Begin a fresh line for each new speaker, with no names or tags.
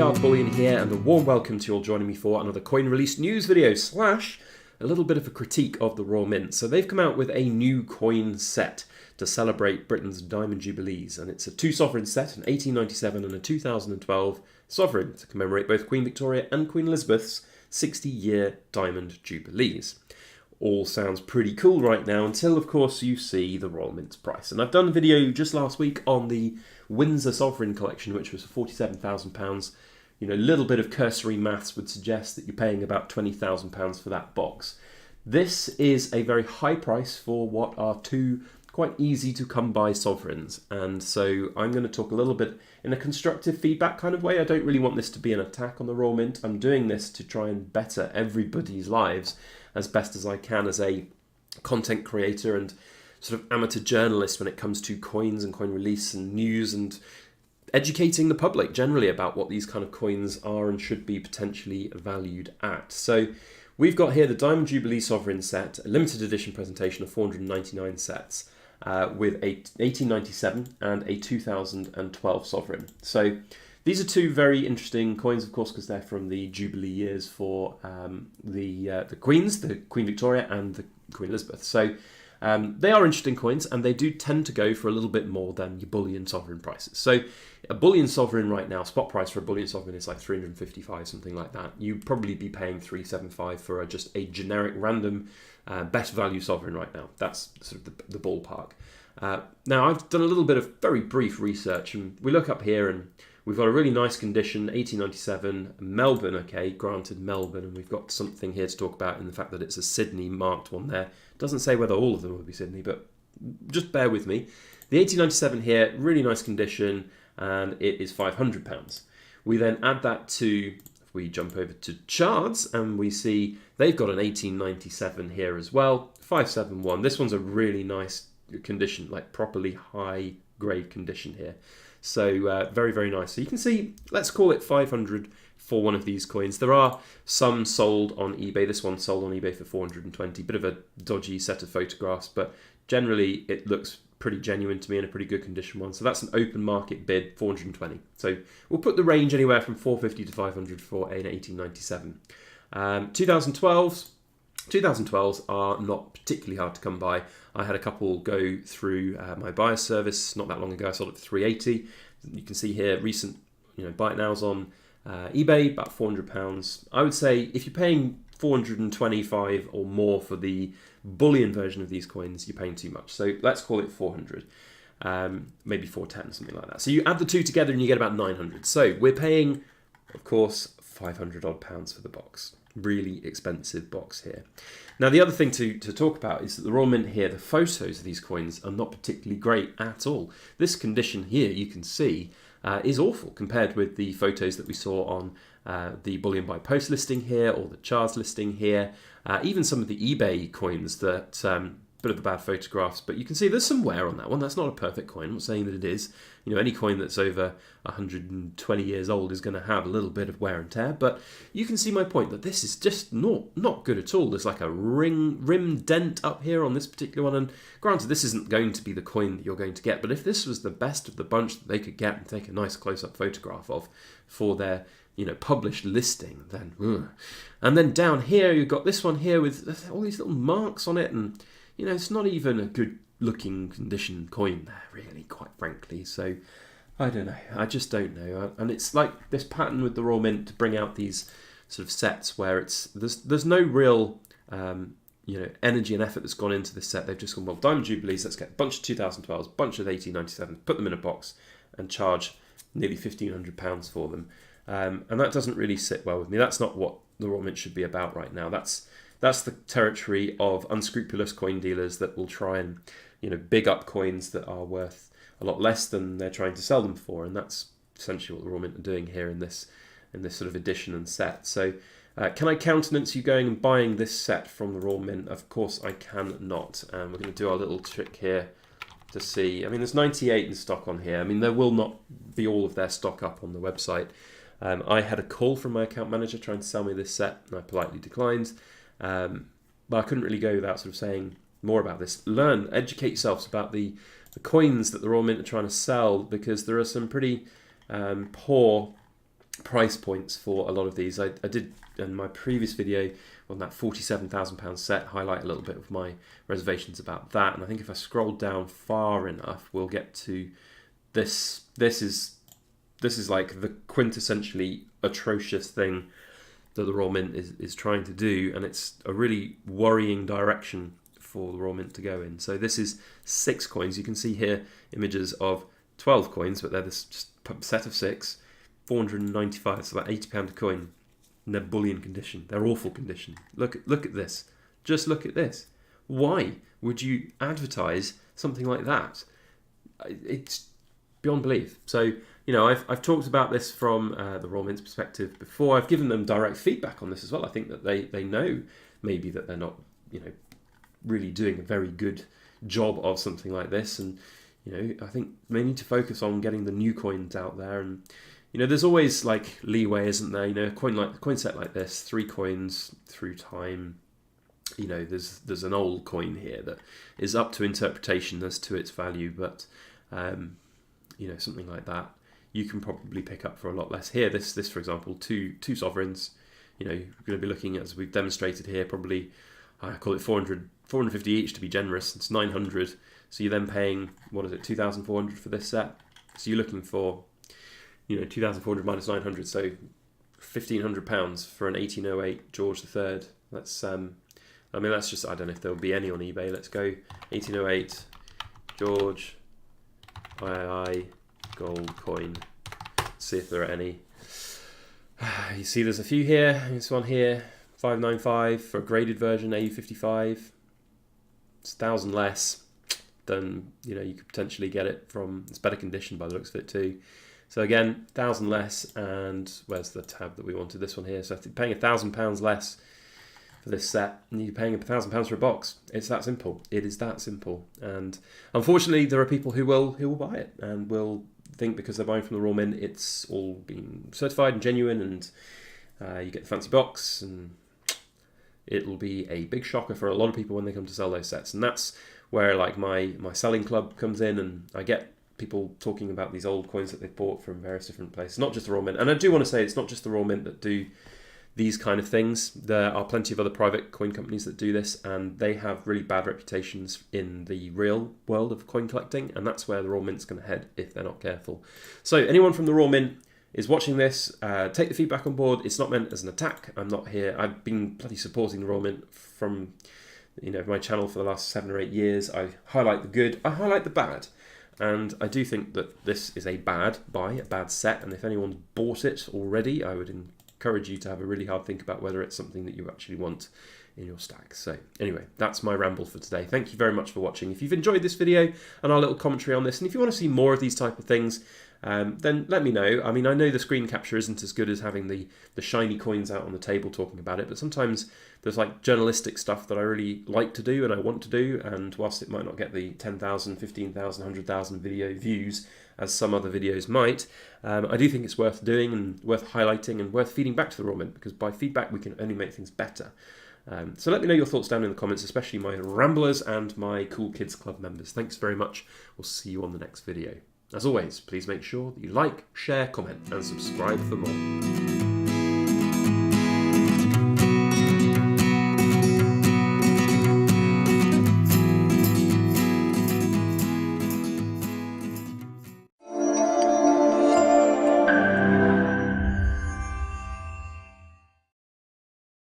Backyard Bullion here, and a warm welcome to you all joining me for another coin release news video slash a little bit of a critique of the Royal Mint. So they've come out with a new coin set to celebrate Britain's Diamond Jubilees, and it's a two sovereign set, an 1897 and a 2012 sovereign, to commemorate both Queen Victoria and Queen Elizabeth's 60-year Diamond Jubilees. All sounds pretty cool right now until, of course, you see the Royal Mint's price. And I've done a video just last week on the Windsor Sovereign collection, which was £47,000. You know, a little bit of cursory maths would suggest that you're paying about £20,000 for that box. This is a very high price for what are two quite easy to come by sovereigns, and so I'm going to talk a little bit in a constructive feedback kind of way. I don't really want this to be an attack on the Royal Mint. I'm doing this to try and better everybody's lives as best as I can as a content creator and sort of amateur journalist when it comes to coins and coin release and news, and educating the public generally about what these kind of coins are and should be potentially valued at. So we've got here the Diamond Jubilee Sovereign set, a limited edition presentation of 499 sets with a 1897 and a 2012 sovereign. So these are two very interesting coins, of course, because they're from the Jubilee years for the Queens, the Queen Victoria and the Queen Elizabeth. So they are interesting coins, and they do tend to go for a little bit more than your bullion sovereign prices. So a bullion sovereign right now, spot price for a bullion sovereign is like 355, something like that. You'd probably be paying 375 for just a generic random best value sovereign right now. That's sort of the ballpark. Now I've done a little bit of very brief research, and we look up here and we've got a really nice condition, 1897, Melbourne, okay, granted Melbourne, and we've got something here to talk about in the fact that it's a Sydney marked one there. Doesn't say whether all of them will be Sydney, but just bear with me. The 1897 here, really nice condition, and it is £500. We then add that to, if we jump over to Chards, and we see they've got an 1897 here as well, 571. This one's a really nice condition, like properly high grade condition here. So very, very nice. So you can see, let's call it 500 for one of these coins. There are some sold on eBay. This one's sold on eBay for 420. Bit of a dodgy set of photographs, but generally it looks pretty genuine to me and a pretty good condition one. So that's an open market bid, 420. So we'll put the range anywhere from 450 to 500 for an 1897. 2012s are not particularly hard to come by. I had a couple go through my buyer service not that long ago. I sold it for 380. You can see here recent, buy it nows on eBay, about £400. I would say if you're paying 425 or more for the bullion version of these coins, you're paying too much. So let's call it 400, maybe 410, something like that. So you add the two together and you get about 900. So we're paying, of course, 500 odd pounds for the box. Really expensive box here. Now the other thing to talk about is that the Royal Mint here, the photos of these coins are not particularly great at all. This condition here, you can see, is awful compared with the photos that we saw on the Bullion by Post listing here, or the Chards listing here, even some of the eBay coins that bit of the bad photographs, but you can see there's some wear on that one. That's not a perfect coin. I'm not saying that it is. Any coin that's over 120 years old is going to have a little bit of wear and tear, but you can see my point that this is just not good at all. There's like a rim dent up here on this particular one, and granted, this isn't going to be the coin that you're going to get, but if this was the best of the bunch that they could get and take a nice close-up photograph of for their published listing, then and then down here you've got this one here with all these little marks on it, and it's not even a good looking condition coin there, really, quite frankly. So I don't know. I just don't know. And it's like this pattern with the Royal Mint to bring out these sort of sets where there's no real energy and effort that's gone into this set. They've just gone, well, Diamond Jubilees, let's get a bunch of 2012s, bunch of 1897s, put them in a box and charge nearly £1,500 for them. And that doesn't really sit well with me. That's not what the Royal Mint should be about right now. That's the territory of unscrupulous coin dealers that will try and, big up coins that are worth a lot less than they're trying to sell them for, and that's essentially what the Royal Mint are doing here in this sort of edition and set. So, can I countenance you going and buying this set from the Royal Mint? Of course, I cannot. And we're going to do our little trick here to see. I mean, there's 98 in stock on here. I mean, there will not be all of their stock up on the website. I had a call from my account manager trying to sell me this set, and I politely declined. But I couldn't really go without sort of saying more about this. Educate yourselves about the coins that the Royal Mint are trying to sell, because there are some pretty poor price points for a lot of these. I did in my previous video on that £47,000 set highlight a little bit of my reservations about that, and I think if I scroll down far enough, we'll get to this. This is like the quintessentially atrocious thing that the Royal Mint is trying to do, and it's a really worrying direction for the Royal Mint to go in. So this is 6 coins. You can see here images of 12 coins, but they're this just set of 6, 495, so about £80 a coin, and they're bullion condition. They're awful condition. Look at this. Just look at this. Why would you advertise something like that? It's beyond belief. So, you know, I've talked about this from the Royal Mint's perspective before. I've given them direct feedback on this as well. I think that they know maybe that they're not, you know, really doing a very good job of something like this, and you know, I think they need to focus on getting the new coins out there. And you know, there's always like leeway, isn't there? You know, a coin set like this, 3 coins through time. You know, there's an old coin here that is up to interpretation as to its value, but you know, something like that you can probably pick up for a lot less. Here, this for example, two sovereigns. You know, you're going to be looking at, as we've demonstrated here, probably I call it 450 each to be generous. It's 900. So you're then paying, what is it, 2,400 for this set. So you're looking for, you know, 2,400 minus 900, so £1,500 for an 1808 George III. That's I mean, that's just, I don't know if there'll be any on eBay. Let's go 1808 George II gold coin. See if there are any. You see there's a few here. This one here, 595 for a graded version, AU55. It's 1,000 less than, you know, you could potentially get it from. It's better condition by the looks of it too. So again, 1,000 less, and where's the tab that we wanted? This one here. So if you're paying £1,000 less for this set, and you're paying £1,000 for a box. It's that simple. It is that simple. And unfortunately, there are people who will buy it and will think because they're buying from the Royal Mint, it's all been certified and genuine, and you get the fancy box, and it'll be a big shocker for a lot of people when they come to sell those sets. And that's where like my selling club comes in, and I get people talking about these old coins that they've bought from various different places, not just the Royal Mint. And I do want to say it's not just the Royal Mint that do these kind of things. There are plenty of other private coin companies that do this, and they have really bad reputations in the real world of coin collecting, and that's where the Royal Mint's going to head if they're not careful. So anyone from the Royal Mint is watching this, take the feedback on board. It's not meant as an attack. I'm not here. I've been bloody supporting the Royal Mint from, you know, my channel for the last 7 or 8 years. I highlight the good, I highlight the bad. And I do think that this is a bad buy, a bad set, and if anyone's bought it already, I would encourage you to have a really hard think about whether it's something that you actually want in your stack. So anyway, that's my ramble for today. Thank you very much for watching. If you've enjoyed this video and our little commentary on this, and if you want to see more of these type of things, then let me know. I mean, I know the screen capture isn't as good as having the shiny coins out on the table talking about it, but sometimes there's like journalistic stuff that I really like to do and I want to do, and whilst it might not get the 10,000, 15,000, 100,000 video views as some other videos might, I do think it's worth doing and worth highlighting and worth feeding back to the Royal Mint, because by feedback we can only make things better. So let me know your thoughts down in the comments, especially my Ramblers and my Cool Kids Club members. Thanks very much. We'll see you on the next video. As always, please make sure that you like, share, comment, and subscribe for more.